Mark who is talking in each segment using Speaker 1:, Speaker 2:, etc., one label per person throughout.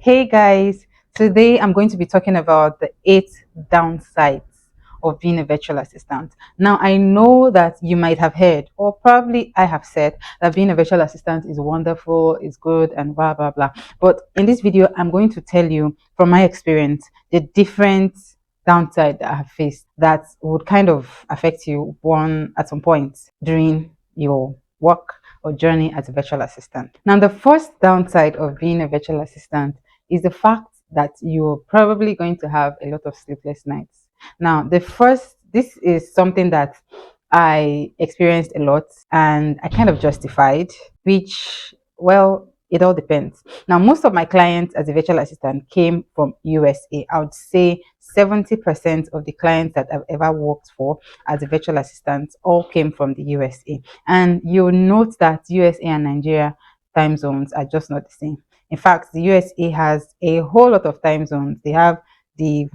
Speaker 1: Hey guys, today I'm going to be talking about the 8 downsides of being a virtual assistant. Now, I know that you might have heard, or probably I have said, that being a virtual assistant is wonderful, is good, and blah blah blah. But in this video, I'm going to tell you from my experience the different downside that I have faced that would kind of affect you one at some point during your work or journey as a virtual assistant. Now, the first downside of being a virtual assistant is the fact that you're probably going to have a lot of sleepless nights. Now, this is something that I experienced a lot and I kind of justified, which, well, it all depends. Now, most of my clients as a virtual assistant came from USA. I would say 70% of the clients that I've ever worked for as a virtual assistant all came from the USA. And you'll note that USA and Nigeria time zones are just not the same. In fact, the USA has a whole lot of time zones. They have the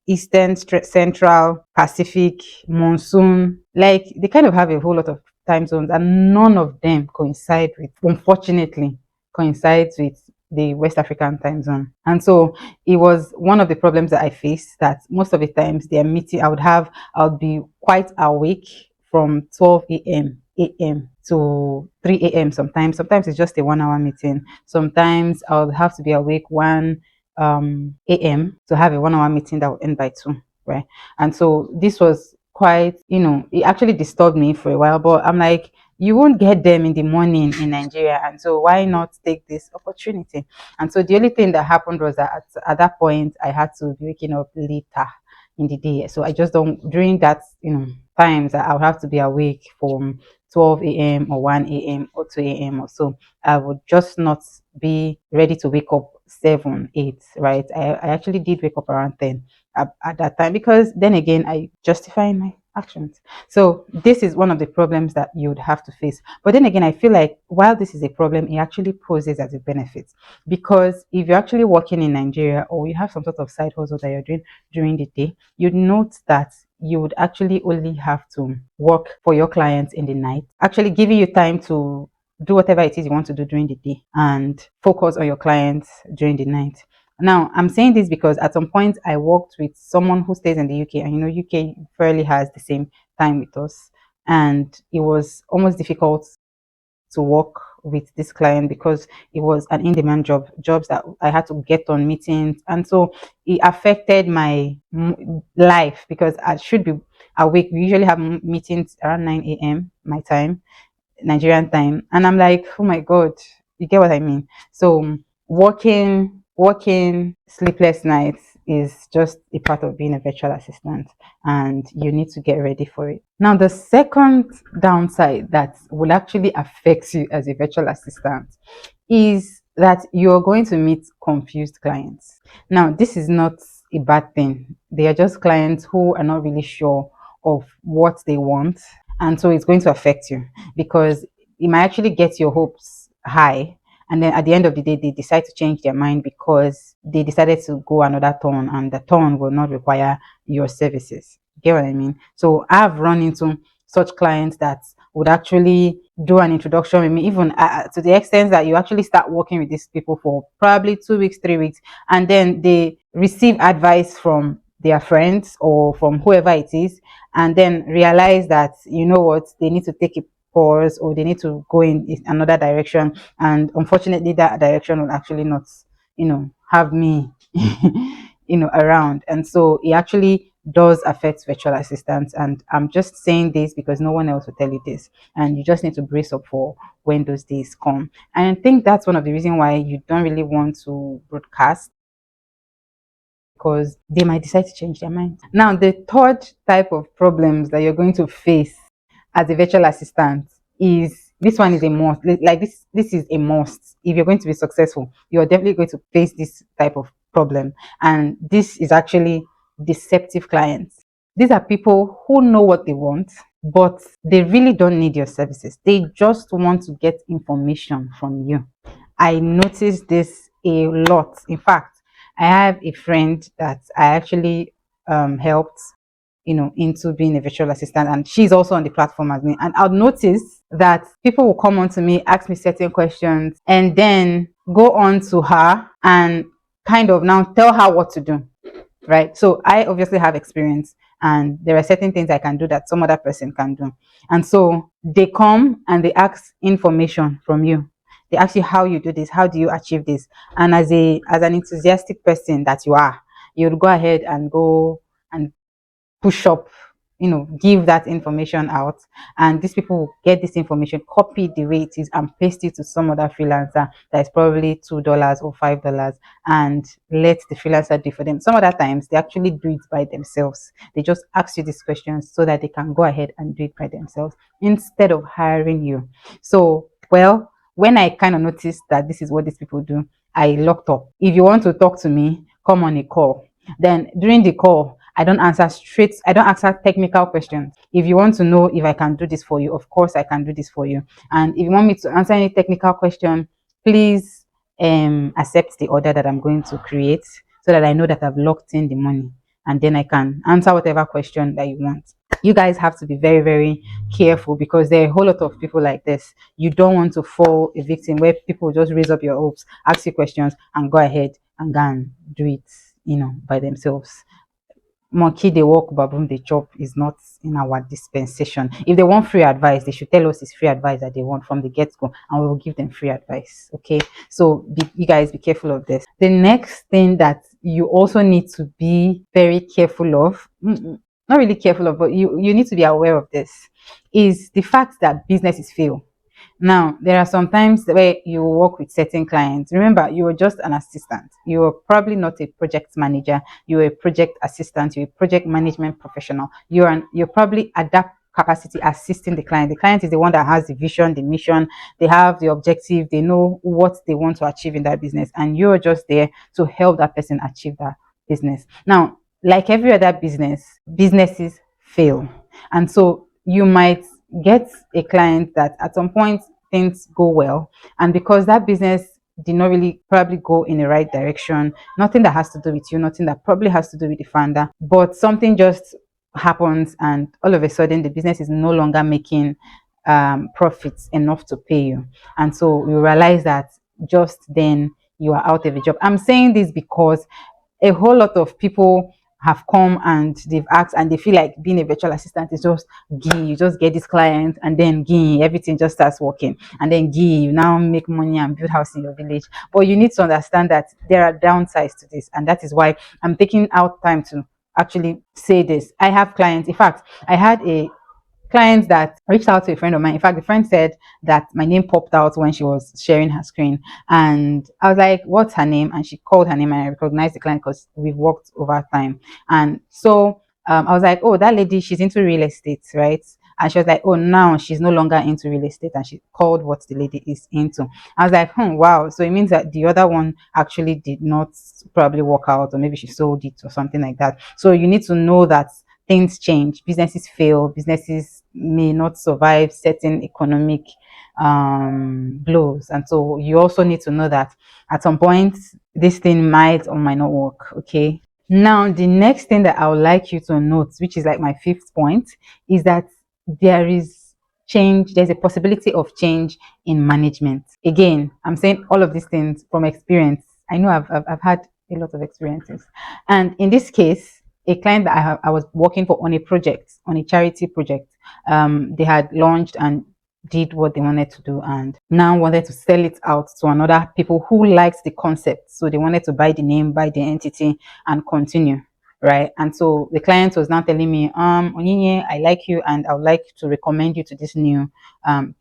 Speaker 1: Eastern, Central, Pacific, Monsoon. Like they kind of have a whole lot of time zones, and none of them coincide with, unfortunately, coincides with the West African time zone. And so it was one of the problems that I faced, that most of the times their meeting I would be quite awake from 12 a.m. to 3 a.m. sometimes. Sometimes it's just a 1 hour meeting. Sometimes I'll have to be awake 1 a.m. to have a 1 hour meeting that will end by 2, right? And so this was quite, it actually disturbed me for a while, but I'm like, you won't get them in the morning in Nigeria, and so why not take this opportunity? And so the only thing that happened was that at that point I had to be waking up later in the day. So I just don't, during that, times I would have to be awake from 12 a.m. or 1 a.m. or 2 a.m. or so. I would just not be ready to wake up 7, 8, right? I actually did wake up around 10 at that time, because then again, I justify my actions. So this is one of the problems that you would have to face. But then again, I feel like while this is a problem, it actually poses as a benefit, because if you're actually working in Nigeria or you have some sort of side hustle that you're doing during the day, you'd note that you would actually only have to work for your clients in the night, actually giving you time to do whatever it is you want to do during the day and focus on your clients during the night. Now, I'm saying this because at some point I worked with someone who stays in the UK, and UK fairly has the same time with us, and it was almost difficult to work with this client because it was an in-demand jobs that I had to get on meetings, and so it affected my life because I should be awake. We usually have meetings around 9 a.m. my time, Nigerian time, and I'm like, oh my god, you get what I mean? So working sleepless nights is just a part of being a virtual assistant, and you need to get ready for it. Now, the second downside that will actually affect you as a virtual assistant is that you're going to meet confused clients. Now, this is not a bad thing. They are just clients who are not really sure of what they want, and so it's going to affect you because it might actually get your hopes high, and then at the end of the day they decide to change their mind because they decided to go another turn, and the turn will not require your services. Get what I mean? So I've run into such clients that would actually do an introduction with me, even to the extent that you actually start working with these people for probably 2 weeks, 3 weeks, and then they receive advice from their friends or from whoever it is, and then realize that, you know what, they need to take a pause or they need to go in another direction, and unfortunately that direction will actually not have me around. And so it actually does affect virtual assistants, and I'm just saying this because no one else will tell you this, and you just need to brace up for when those days come. And I think that's one of the reasons why you don't really want to broadcast, because they might decide to change their mind. Now, the third type of problems that you're going to face as a virtual assistant is, this one is a must. Like this is a must. If you're going to be successful, you're definitely going to face this type of problem. And this is actually deceptive clients. These are people who know what they want, but they really don't need your services. They just want to get information from you. I noticed this a lot. In fact, I have a friend that I actually helped, into being a virtual assistant, and she's also on the platform as me. And I'll notice that people will come on to me, ask me certain questions, and then go on to her and kind of now tell her what to do, right? So I obviously have experience, and there are certain things I can do that some other person can do. And so they come and they ask information from you. They ask you how you do this, how do you achieve this? And as an enthusiastic person that you are, you'll go ahead and go and push up, give that information out. And these people will get this information, copy the way it is, and paste it to some other freelancer that is probably $2 or $5, and let the freelancer do for them. Some other times they actually do it by themselves. They just ask you these questions so that they can go ahead and do it by themselves instead of hiring you. So, well, when I kind of noticed that this is what these people do, I locked up. If you want to talk to me, come on a call. Then during the call, I don't answer technical questions. If you want to know if I can do this for you, of course I can do this for you. And if you want me to answer any technical question, please accept the order that I'm going to create so that I know that I've locked in the money, and then I can answer whatever question that you want. You guys have to be very, very careful, because there are a whole lot of people like this. You don't want to fall a victim where people just raise up your hopes, ask you questions, and go ahead and go and do it, by themselves. Monkey they walk, baboon they chop is not in our dispensation. If they want free advice, they should tell us it's free advice that they want from the get-go, and we will give them free advice. Okay, so you guys be careful of this. The next thing that you also need to be very careful of, not really careful of, but you need to be aware of this, is the fact that businesses fail. Now, there are some times where you work with certain clients. Remember, you were just an assistant. You were probably not a project manager. You were a project assistant. You're a project management professional. You're probably at that capacity assisting the client. The client is the one that has the vision, the mission. They have the objective. They know what they want to achieve in that business, and you're just there to help that person achieve that business. Now, like every other business, businesses fail, and so you might get a client that at some point things go well, and because that business did not really probably go in the right direction, nothing that has to do with you, nothing that probably has to do with the founder, but something just happens, and all of a sudden the business is no longer making profits enough to pay you, and so you realize that just then you are out of a job. I'm saying this because a whole lot of people have come and they've asked, and they feel like being a virtual assistant is just you just get this client, and then everything just starts working, and then you now make money and build house in your village. But you need to understand that there are downsides to this, and that is why I'm taking out time to actually say this. I have clients. In fact, I had a clients that reached out to a friend of mine. In fact, the friend said that my name popped out when she was sharing her screen. And I was like, what's her name? And she called her name, and I recognized the client because we've worked over time. And so I was like, oh, that lady, she's into real estate, right? And she was like, oh, now she's no longer into real estate. And she called what the lady is into. I was like, wow. So it means that the other one actually did not probably work out, or maybe she sold it or something like that. So you need to know that things change, businesses fail, businesses may not survive certain economic blows, and so you also need to know that at some point this thing might or might not work. Okay, now the next thing that I would like you to note, which is like my fifth point, is that there is change, there's a possibility of change in management. Again, I'm saying all of these things from experience. I know I've had a lot of experiences, and in this case, a client that I was working for on a project, on a charity project. They had launched and did what they wanted to do, and now wanted to sell it out to another people who liked the concept. So they wanted to buy the name, buy the entity, and continue. Right. And so the client was now telling me, Onyinye, I like you, and I would like to recommend you to these new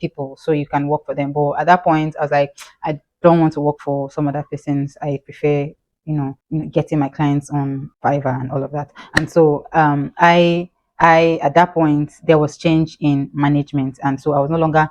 Speaker 1: people so you can work for them. But at that point, I was like, I don't want to work for some other persons. I prefer getting my clients on Fiverr and all of that. And so I at that point there was change in management, and so I was no longer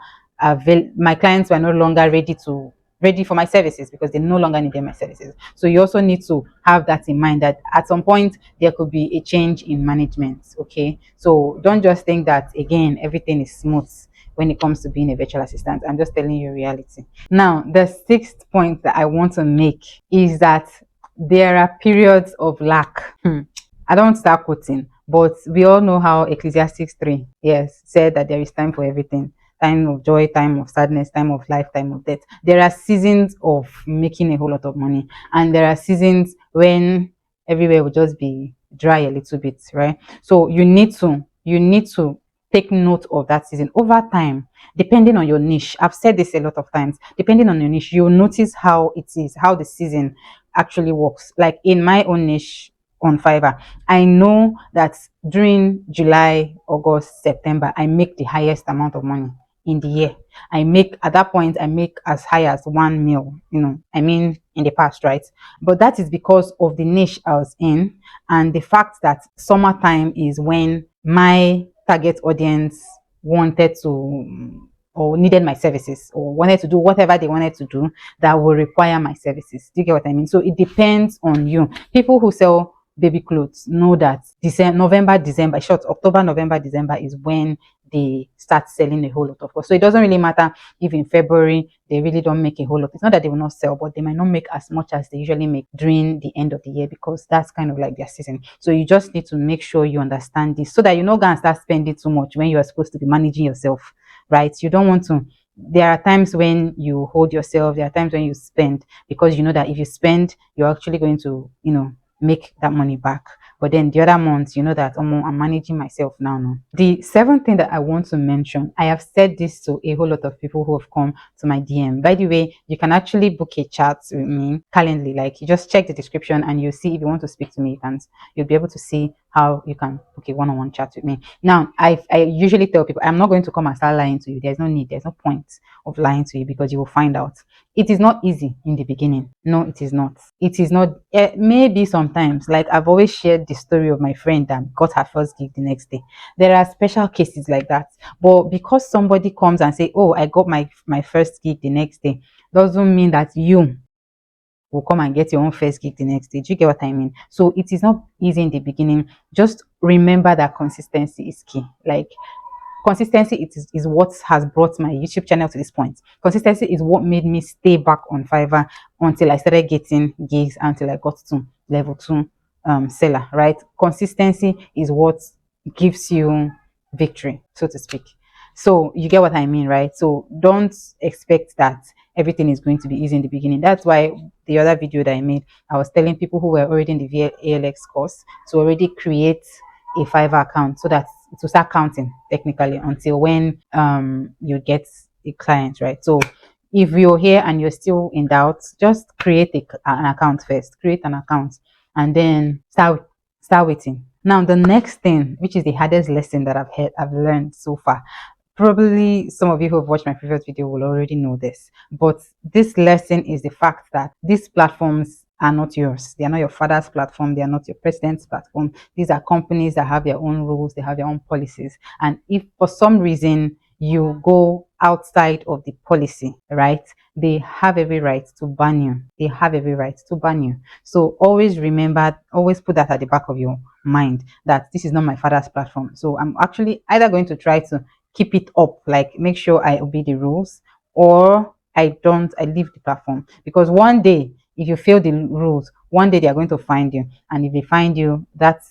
Speaker 1: my clients were no longer ready for my services because they no longer needed my services. So you also need to have that in mind, that at some point there could be a change in management. Okay, so don't just think that again everything is smooth when it comes to being a virtual assistant. I'm just telling you reality. Now, the sixth point that I want to make is that there are periods of lack. I don't start quoting, but we all know how Ecclesiastes 3, yes, said that there is time for everything. time of joy, time of sadness, time of life, time of death. There are seasons of making a whole lot of money, and there are seasons when everywhere will just be dry a little bit, right? So you need to take note of that season over time, depending on your niche. I've said this a lot of times. Depending on your niche, you'll notice how it is, how the season actually works. Like in my own niche on Fiverr, I know that during July, August, September, I make the highest amount of money in the year. I make at that point, I make as high as 1 mil, I mean in the past, right? But that is because of the niche I was in, and the fact that summertime is when my target audience wanted to, or needed my services, or wanted to do whatever they wanted to do that will require my services. Do you get what I mean? So it depends on you. People who sell baby clothes know that December, November, December, short October, November, December is when they start selling a whole lot of clothes. So it doesn't really matter if in February they really don't make a whole lot. It's not that they will not sell, but they might not make as much as they usually make during the end of the year, because that's kind of like their season. So you just need to make sure you understand this so that you're not going to start spending too much when you are supposed to be managing yourself, right? You don't want to. There are times when you hold yourself, there are times when you spend, because you know that if you spend, you're actually going to, make that money back. But then the other months, you know that I'm managing myself now. No. The seventh thing that I want to mention, I have said this to a whole lot of people who have come to my DM. By the way, you can actually book a chat with me Calendly. Like, you just check the description and you see if you want to speak to me. You'll be able to see how you can book a one-on-one chat with me. Now, I usually tell people I'm not going to come and start lying to you. There's no need. There's no point of lying to you, because you will find out. It is not easy in the beginning. No, it is not. It is not. Maybe sometimes, like I've always shared the story of my friend that got her first gig the next day. There are special cases like that. But because somebody comes and say, "Oh, I got my first gig the next day," doesn't mean that you will come and get your own first gig the next day. Do you get what I mean? So it is not easy in the beginning. Just remember that consistency is key. Like, consistency is what has brought my YouTube channel to this point. Consistency is what made me stay back on Fiverr until I started getting gigs, until I got to level 2 seller, right? Consistency is what gives you victory, so to speak. So you get what I mean, right? So don't expect that everything is going to be easy in the beginning. That's why the other video that I made, I was telling people who were already in the ALX course to already create a Fiverr account, so that it will start counting technically until when you get a client, right? So if you're here and you're still in doubt, just create an account first. Create an account and then start waiting. Now the next thing, which is the hardest lesson that I've learned so far. Probably some of you who have watched my previous video will already know this, but this lesson is the fact that these platforms are not yours. They are not your father's platform. They are not your president's platform. These are companies that have their own rules. They have their own policies. And if for some reason you go outside of the policy, right, they have every right to ban you. They have every right to ban you. So always remember, always put that at the back of your mind, that this is not my father's platform. So I'm actually either going to try to keep it up, like make sure I obey the rules, or I leave the platform. Because one day, if you fail the rules, one day they are going to find you. And if they find you, that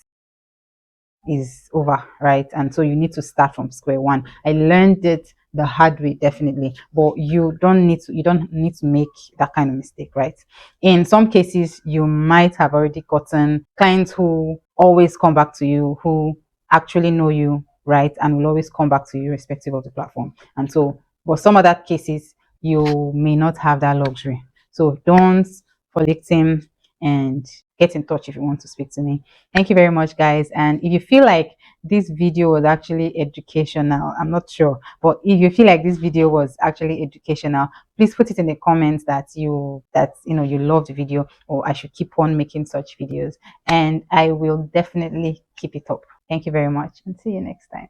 Speaker 1: is over, right? And so you need to start from square one. I learned it the hard way, definitely, but you don't need to make that kind of mistake, right? In some cases, you might have already gotten clients who always come back to you, who actually know you, right, and will always come back to you irrespective of the platform. And so, but some other cases, you may not have that luxury. So don't fall victim, and get in touch if you want to speak to me. Thank you very much, guys. And if you feel like this video was actually educational, I'm not sure, but if you feel like this video was actually educational, please put it in the comments that you love the video, or I should keep on making such videos, and I will definitely keep it up. Thank you very much, and see you next time.